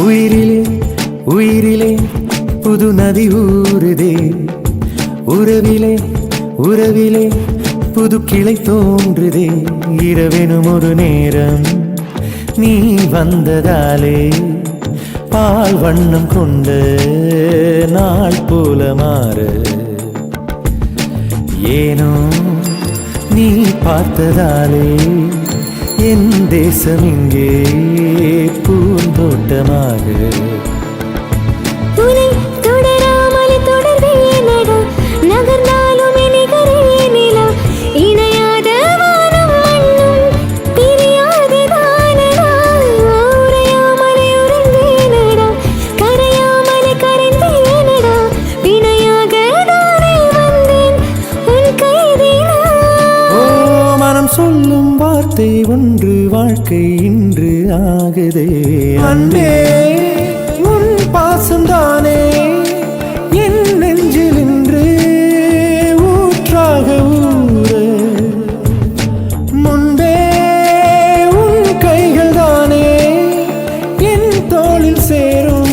உயிரிலே உயிரிலே புது நதி ஊறுதே, உறவிலே உறவிலே புது கிளை தோன்றுதே. இரவெனும் ஒரு நேரம் நீ வந்ததாலே பால் வண்ணம் கொண்ட நாள் போல மாற, ஏனோ நீ பார்த்ததாலே என் தேசம் இங்கே பூந்தோட்டமாக. சொல்லும் வார்த்தை ஒன்று வாழ்க்கை இன்று ஆகுதே. அன்பே உன் பாசம்தானே என் நெஞ்சில் இன்று ஊற்றாக ஊற, முன்பே உன் கைகள் தானே என் தோளில் சேரும்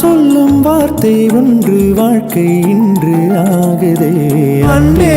சொல்லும் வார்த்தை ஒன்று வாழ்க்கை இன்று ஆகுதே. அன்பே